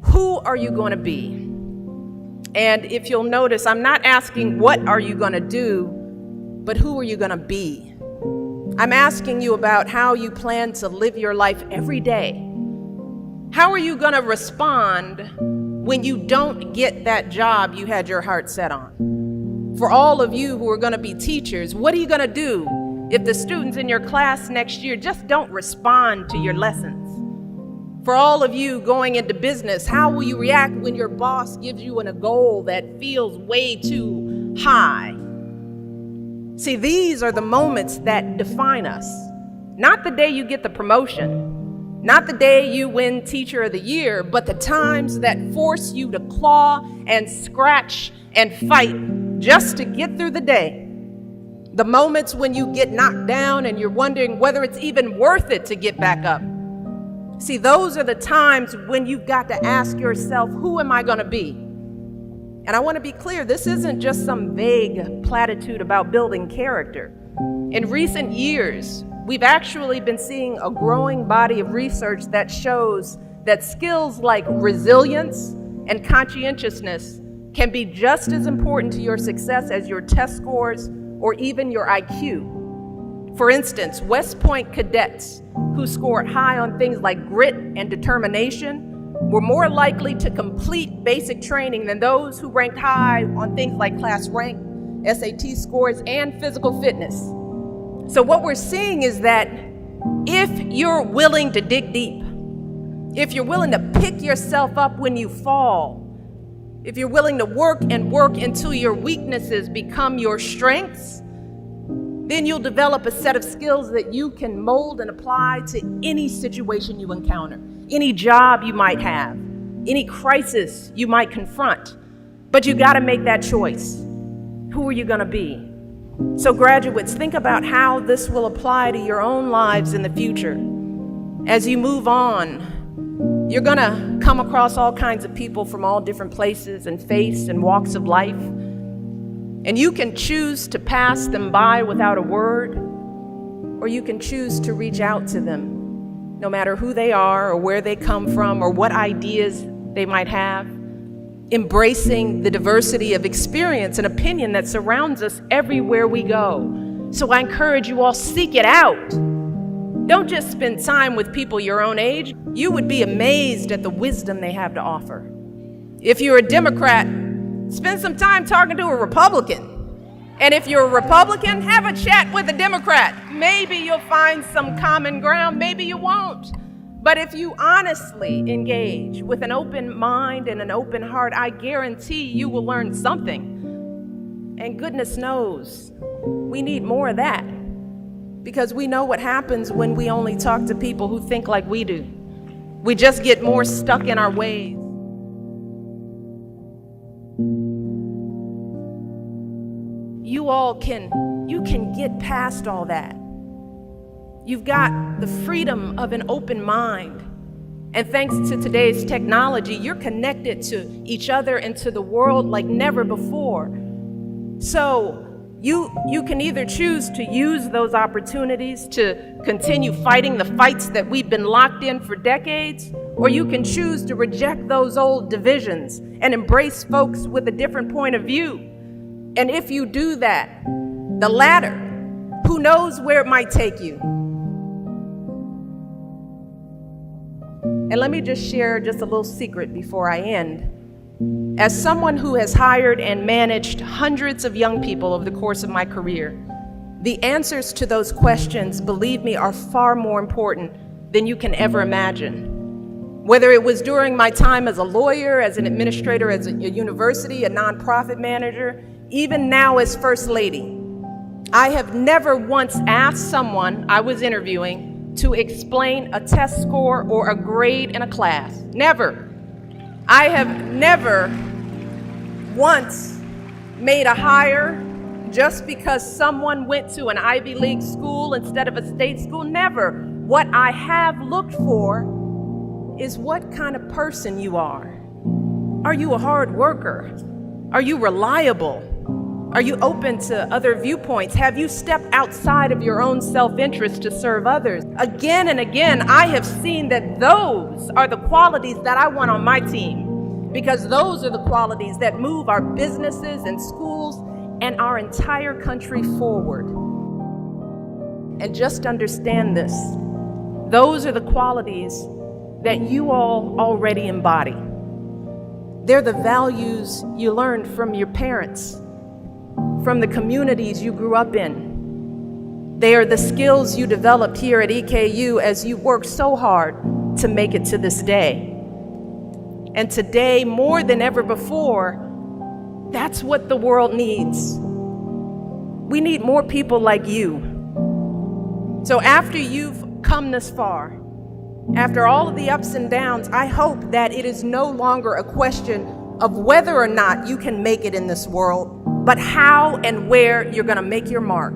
Who are you going to be? And if you'll notice, I'm not asking what are you going to do, but who are you going to be? I'm asking you about how you plan to live your life every day. How are you going to respond when you don't get that job you had your heart set on? For all of you who are going to be teachers, what are you going to do if the students in your class next year just don't respond to your lessons? For all of you going into business, how will you react when your boss gives you a goal that feels way too high? See, these are the moments that define us. Not the day you get the promotion, not the day you win Teacher of the Year, but the times that force you to claw and scratch and fight just to get through the day. The moments when you get knocked down and you're wondering whether it's even worth it to get back up. See, those are the times when you've got to ask yourself, who am I going to be? And I want to be clear, this isn't just some vague platitude about building character. In recent years, we've actually been seeing a growing body of research that shows that skills like resilience and conscientiousness can be just as important to your success as your test scores or even your IQ. For instance, West Point cadets who scored high on things like grit and determination were more likely to complete basic training than those who ranked high on things like class rank, SAT scores, and physical fitness. So what we're seeing is that if you're willing to dig deep, if you're willing to pick yourself up when you fall, if you're willing to work and work until your weaknesses become your strengths, then you'll develop a set of skills that you can mold and apply to any situation you encounter, any job you might have, any crisis you might confront. But you got to make that choice. Who are you going to be? So graduates, think about how this will apply to your own lives in the future. As you move on, you're going to come across all kinds of people from all different places and faiths and walks of life. And you can choose to pass them by without a word, or you can choose to reach out to them, no matter who they are or where they come from or what ideas they might have, embracing the diversity of experience and opinion that surrounds us everywhere we go. So I encourage you all, seek it out. Don't just spend time with people your own age. You would be amazed at the wisdom they have to offer. If you're a Democrat, spend some time talking to a Republican. And if you're a Republican, have a chat with a Democrat. Maybe you'll find some common ground, maybe you won't. But if you honestly engage with an open mind and an open heart, I guarantee you will learn something. And goodness knows, we need more of that. Because we know what happens when we only talk to people who think like we do. We just get more stuck in our ways. You can get past all that. You've got the freedom of an open mind. And thanks to today's technology, you're connected to each other and to the world like never before. So you can either choose to use those opportunities to continue fighting the fights that we've been locked in for decades, or you can choose to reject those old divisions and embrace folks with a different point of view. And if you do that, the latter, who knows where it might take you? And let me just share just a little secret before I end. As someone who has hired and managed hundreds of young people over the course of my career, the answers to those questions, believe me, are far more important than you can ever imagine. Whether it was during my time as a lawyer, as an administrator, as a university, a nonprofit manager, even now as First Lady, I have never once asked someone I was interviewing to explain a test score or a grade in a class. Never. I have never once made a hire just because someone went to an Ivy League school instead of a state school. Never. What I have looked for is what kind of person you are. Are you a hard worker? Are you reliable? Are you open to other viewpoints? Have you stepped outside of your own self-interest to serve others? Again and again, I have seen that those are the qualities that I want on my team, because those are the qualities that move our businesses and schools and our entire country forward. And just understand this, those are the qualities that you all already embody. They're the values you learned from your parents, from the communities you grew up in. They are the skills you developed here at EKU as you worked so hard to make it to this day. And today, more than ever before, that's what the world needs. We need more people like you. So after you've come this far, after all of the ups and downs, I hope that it is no longer a question of whether or not you can make it in this world, but how and where you're going to make your mark.